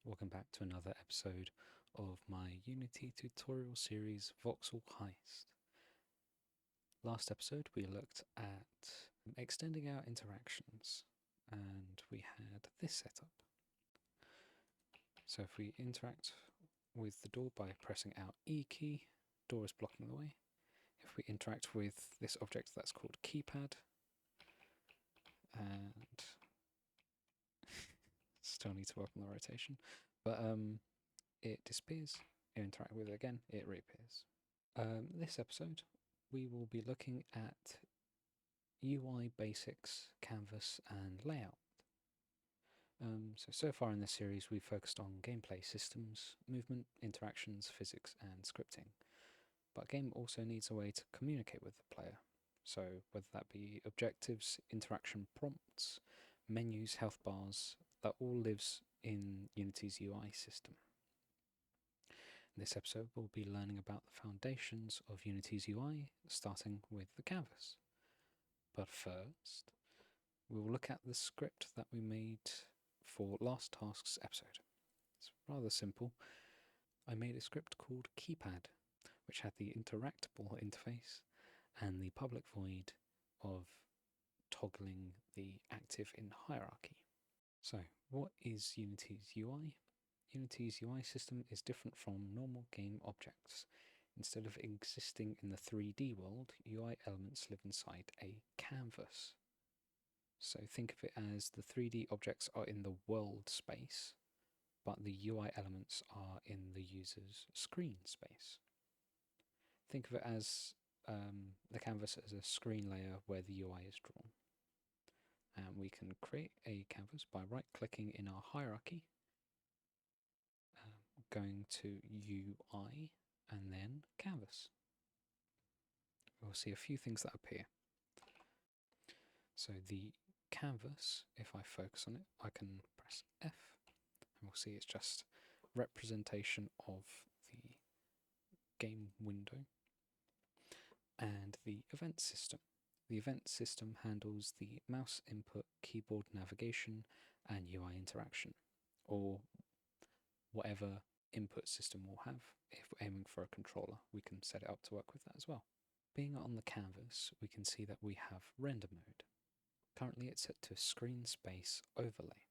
Welcome back to another episode of my Unity tutorial series Voxel Heist. Last episode we looked at extending our interactions and we had this setup. So if we interact with the door by pressing our E key, door is blocking the way. If we interact with this object that's called keypad, and still need to work on the rotation, but it disappears. You interact with it again, it reappears. This episode we will be looking at UI basics, canvas and layout. So far in this series we've focused on gameplay systems, movement, interactions, physics and scripting. But a game also needs a way to communicate with the player. So whether that be objectives, interaction prompts, menus, health bars, that all lives in Unity's UI system. In this episode we'll be learning about the foundations of Unity's UI, starting with the canvas. But first, we will look at the script that we made for last task's episode. It's rather simple. I made a script called keypad, which had the interactable interface and the public void of toggling the active in hierarchy. So, what is Unity's UI? Unity's UI system is different from normal game objects. Instead of existing in the 3D world, UI elements live inside a canvas. So think of it as the 3D objects are in the world space, but the UI elements are in the user's screen space. Think of it as the canvas as a screen layer where the UI is drawn. And we can create a canvas by right-clicking in our hierarchy, going to UI and then canvas. We'll see a few things that appear. So the canvas, if I focus on it, I can press F and we'll see it's just representation of the game window and the event system. The event system handles the mouse input, keyboard navigation and UI interaction, or whatever input system we'll have. If we're aiming for a controller, we can set it up to work with that as well. Being on the canvas, we can see that we have render mode. Currently it's set to screen space overlay.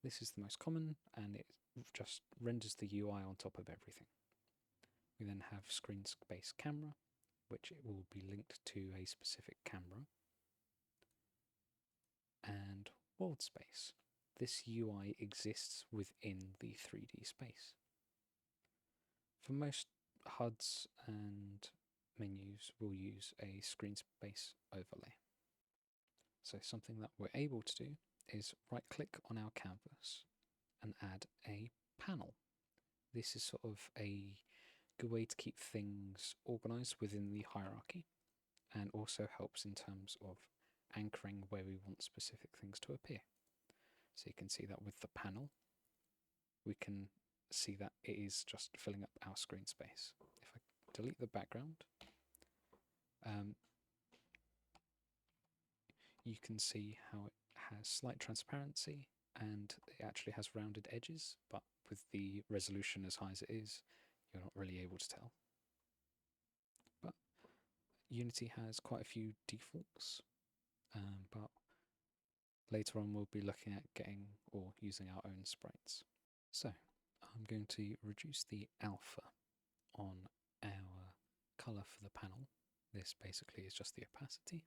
This is the most common and it just renders the UI on top of everything. We then have screen space camera, which it will be linked to a specific camera, and world space. This UI exists within the 3D space. For most HUDs and menus, we'll use a screen space overlay. So something that we're able to do is right click on our canvas and add a panel. This is sort of a good way to keep things organized within the hierarchy and also helps in terms of anchoring where we want specific things to appear. So you can see that with the panel, we can see that it is just filling up our screen space. If I delete the background, you can see how it has slight transparency and it actually has rounded edges, but with the resolution as high as it is, you're not really able to tell. But Unity has quite a few defaults, but later on we'll be looking at getting or using our own sprites. So I'm going to reduce the alpha on our colour for the panel. This basically is just the opacity.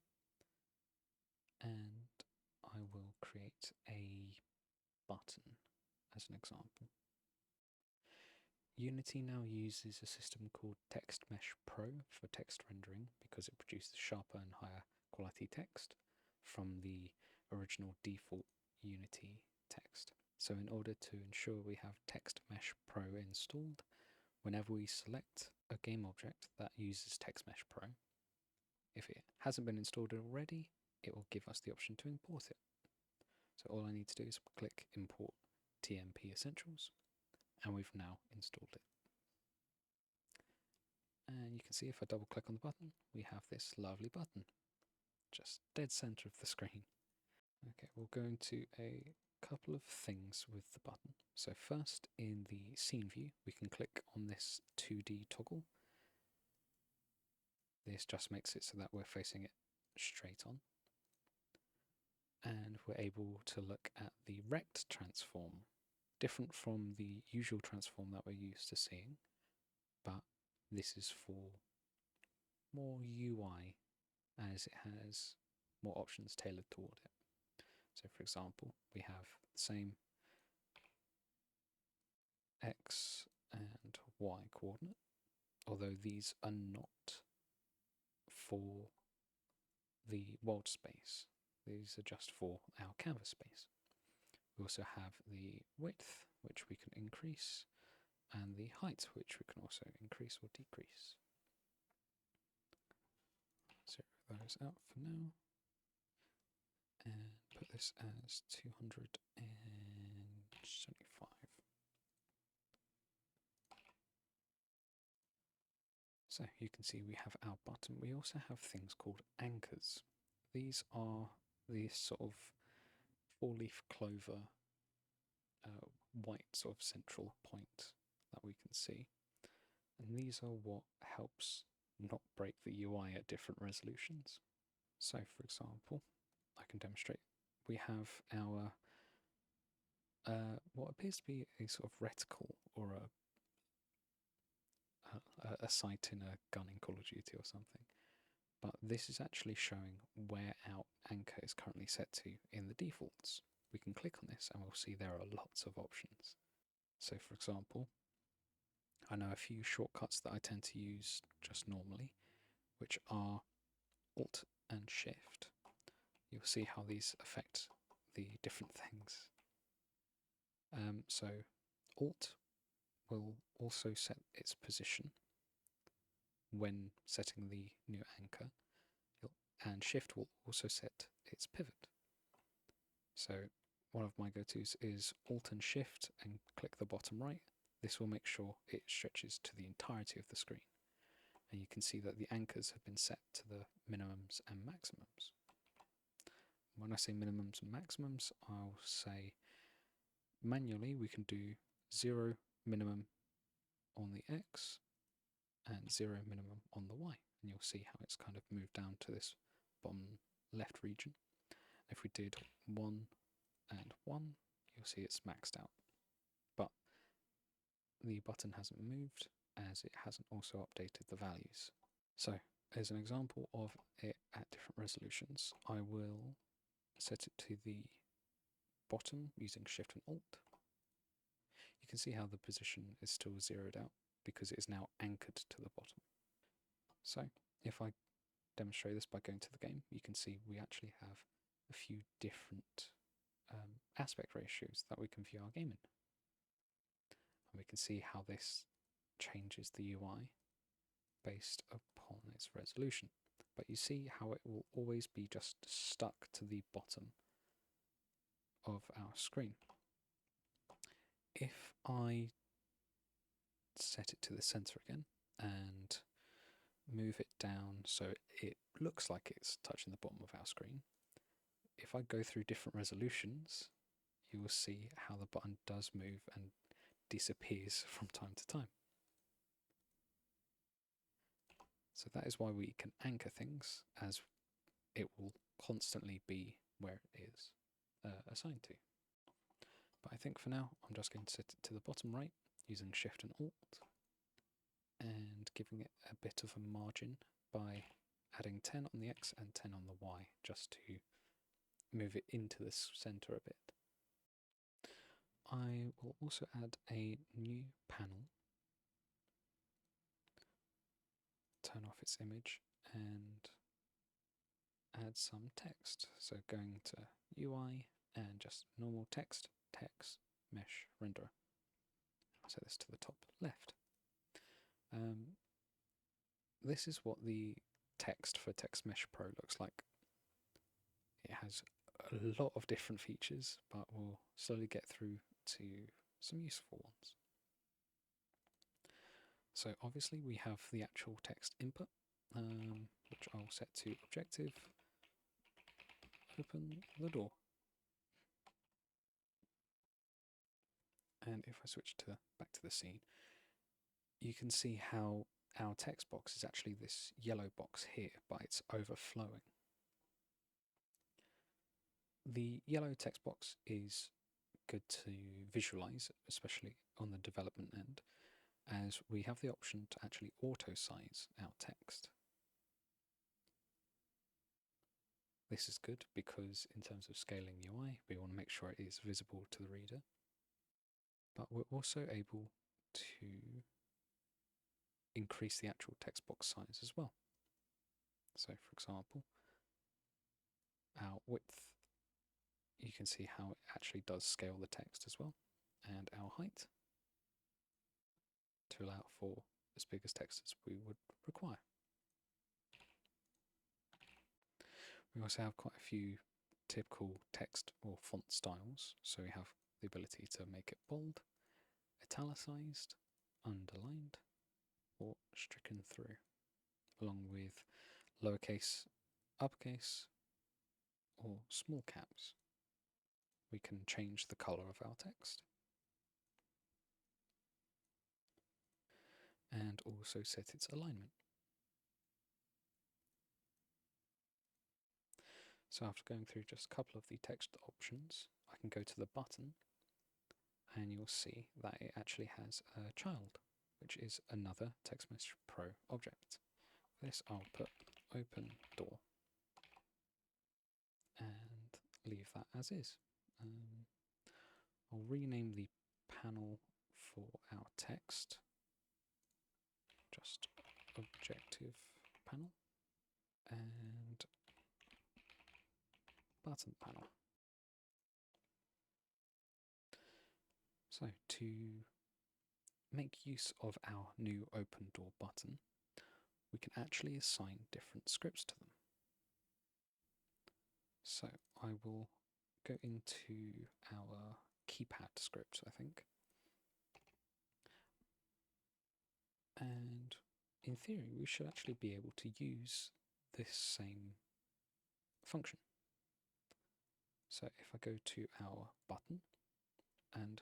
And I will create a button as an example. Unity now uses a system called TextMeshPro for text rendering because it produces sharper and higher quality text from the original default Unity text. So in order to ensure we have TextMeshPro installed, whenever we select a game object that uses TextMeshPro, if it hasn't been installed already, it will give us the option to import it. So all I need to do is click Import TMP Essentials, and we've now installed it. And you can see if I double click on the button, we have this lovely button, just dead center of the screen. Okay, we'll go into a couple of things with the button. So first, in the scene view, we can click on this 2D toggle. This just makes it so that we're facing it straight on. And we're able to look at the Rect Transform, different from the usual transform that we're used to seeing, but this is for more UI, as it has more options tailored toward it. So for example, we have the same X and Y coordinate, although these are not for the world space. These are just for our canvas space. We also have the width, which we can increase, and the height, which we can also increase or decrease. Zero those out for now, and put this as 275. So you can see we have our button. We also have things called anchors. These are the sort of four-leaf clover white sort of central point that we can see. And these are what helps not break the UI at different resolutions. So for example, I can demonstrate. We have our what appears to be a sort of reticle or a sight in a gun in Call of Duty or something. But this is actually showing where our anchor is currently set to in the defaults. We can click on this and we'll see there are lots of options. So for example, I know a few shortcuts that I tend to use just normally, which are Alt and Shift. You'll see how these affect the different things. So Alt will also set its position when setting the new anchor, and Shift will also set its pivot. So one of my go-tos is Alt and Shift and click the bottom right. This will make sure it stretches to the entirety of the screen. And you can see that the anchors have been set to the minimums and maximums. When I say minimums and maximums, I'll say manually we can do 0 minimum on the X and 0 minimum on the Y. And you'll see how it's kind of moved down to this bottom left region. If we did 1 and 1, you'll see it's maxed out. But the button hasn't moved as it hasn't also updated the values. So as an example of it at different resolutions, I will set it to the bottom using Shift and Alt. You can see how the position is still zeroed out because it is now anchored to the bottom. So if I demonstrate this by going to the game, you can see we actually have a few different aspect ratios that we can view our game in. And we can see how this changes the UI based upon its resolution. But you see how it will always be just stuck to the bottom of our screen. If I set it to the center again and move it down so it looks like it's touching the bottom of our screen, if I go through different resolutions, you will see how the button does move and disappears from time to time. So that is why we can anchor things, as it will constantly be where it is assigned to. But I think for now, I'm just going to set it to the bottom right using Shift and Alt and giving it a bit of a margin by adding 10 on the X and 10 on the Y just to move it into the center a bit. I will also add a new panel, turn off its image and add some text. So going to UI and just normal text, TextMeshRenderer. I'll set this to the top left. This is what the text for TextMeshPro looks like. It has a lot of different features, but we'll slowly get through to some useful ones. So obviously we have the actual text input, which I'll set to objective, open the door. And if I switch to back to the scene, you can see how our text box is actually this yellow box here, but it's overflowing. The yellow text box is good to visualize, especially on the development end, as we have the option to actually auto-size our text. This is good because in terms of scaling UI, we want to make sure it is visible to the reader, but we're also able to increase the actual text box size as well. So for example, our width, you can see how it actually does scale the text as well, and our height to allow for as big as text as we would require. We also have quite a few typical text or font styles, so we have the ability to make it bold, italicized, underlined, or stricken through, along with lowercase, uppercase, or small caps. We can change the colour of our text and also set its alignment. So after going through just a couple of the text options, I can go to the button and you'll see that it actually has a child, which is another TextMeshPro object. For this I'll put open door and leave that as is. I'll rename the panel for our text just objective panel and button panel. So to make use of our new open door button, we can actually assign different scripts to them. So I will go into our keypad script, I think. And in theory, we should actually be able to use this same function. So if I go to our button, and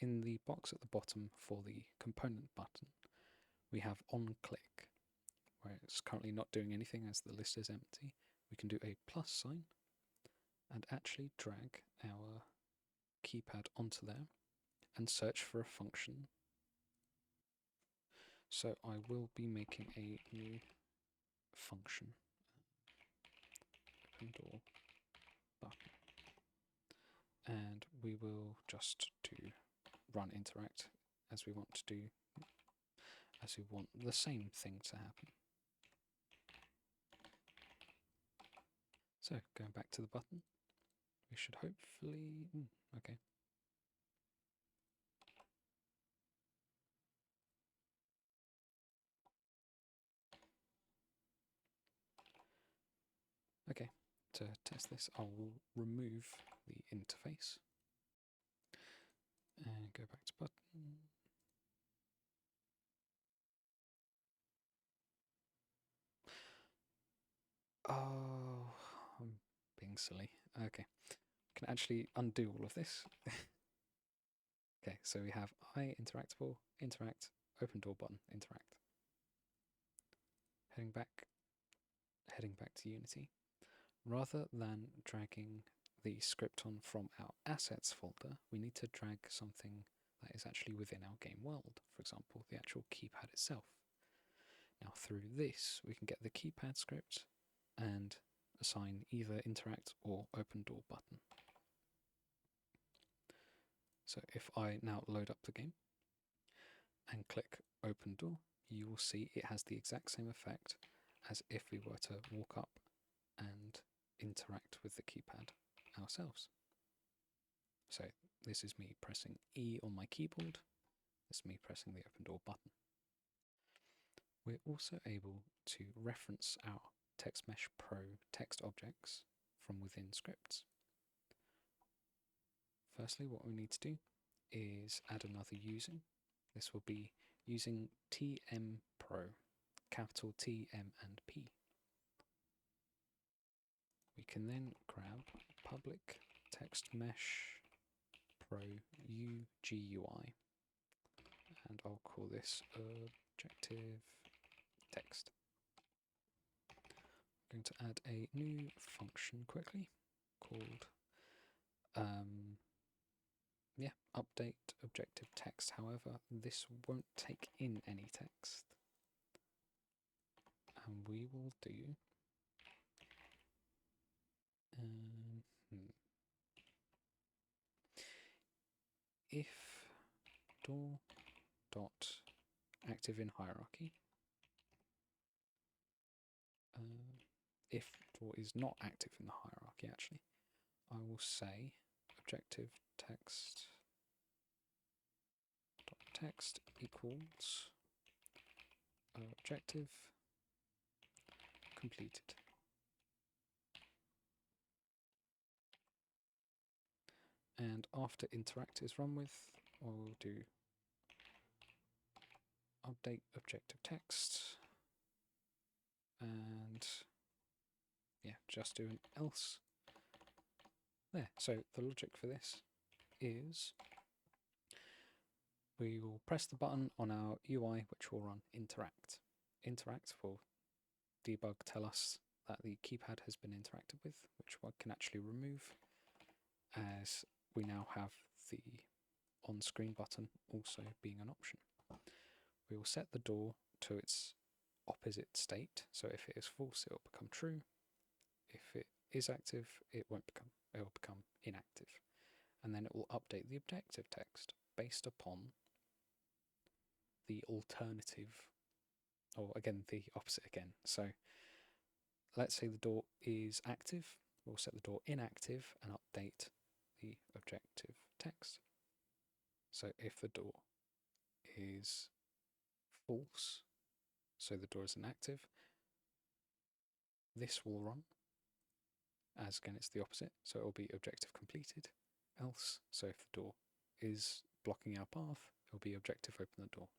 in the box at the bottom for the component button, we have on click, where it's currently not doing anything as the list is empty. We can do a plus sign and actually drag our keypad onto there and search for a function. So I will be making a new function, open door button, and we will just do run interact as we want to do, as we want the same thing to happen. So going back to the button, we should hopefully, okay. Okay, to test this, I will remove the interface and go back to button. Oh, I'm being silly. Okay, can actually undo all of this. Okay, so we have I interactable, interact, open door button, interact. Heading back to Unity. Rather than dragging the script on from our assets folder, we need to drag something that is actually within our game world, for example, the actual keypad itself. Now through this, we can get the keypad script and assign either interact or open door button. So if I now load up the game and click open door, you will see it has the exact same effect as if we were to walk up and interact with the keypad ourselves. So this is me pressing E on my keyboard, this is me pressing the open door button. We're also able to reference our TextMeshPro text objects from within scripts. Firstly, what we need to do is add another using. This will be using TMPro, capital T, M and P. We can then grab public TextMeshPro new GUI, and I'll call this objective text. I'm going to add a new function quickly called update objective text. However, this won't take in any text, and we will do if door dot active in hierarchy. If door is not active in the hierarchy, actually, I will say objective text dot text equals objective completed. And after interact is run with, I'll do update objective text, and yeah, just do an else there. So the logic for this is we will press the button on our UI which will run interact. Interact will debug tell us that the keypad has been interacted with, which one can actually remove, as we now have the on-screen button also being an option. We will set the door to its opposite state, so if it is false it will become true. If it is active, it will become inactive, and then it will update the objective text based upon the alternative, or again the opposite again. So let's say the door is active, we'll set the door inactive and update the objective text. So if the door is false, so the door is inactive, this will run, as again it's the opposite, so it will be objective completed. Else, so if the door is blocking our path, it will be objective open the door.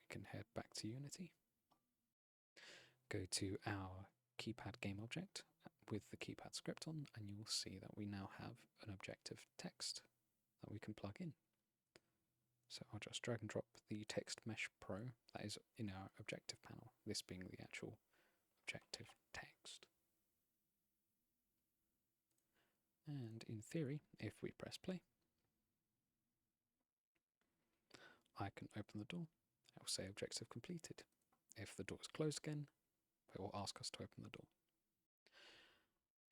We can head back to Unity, go to our keypad game object with the keypad script on, and you will see that we now have an objective text that we can plug in. So I'll just drag and drop the TextMeshPro that is in our objective panel, this being the actual objective text. And in theory, if we press play, I can open the door. It will say objective completed. If the door is closed again, it will ask us to open the door.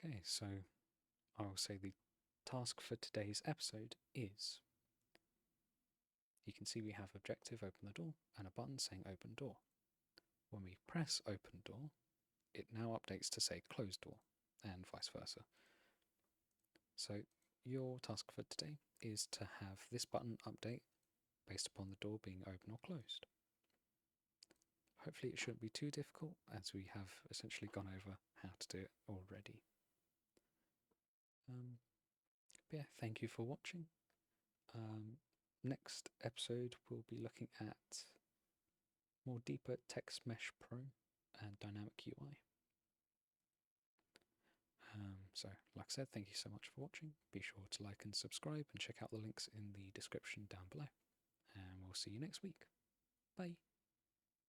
Okay, so I will say the task for today's episode is, you can see we have objective open the door and a button saying open door. When we press open door, it now updates to say closed door, and vice versa. So your task for today is to have this button update based upon the door being open or closed. Hopefully it shouldn't be too difficult, as we have essentially gone over how to do it already. Yeah, thank you for watching. Next episode we'll be looking at more deeper TextMeshPro and dynamic UI. So, like I said, thank you so much for watching. Be sure to like and subscribe, and check out the links in the description down below. And we'll see you next week. Bye.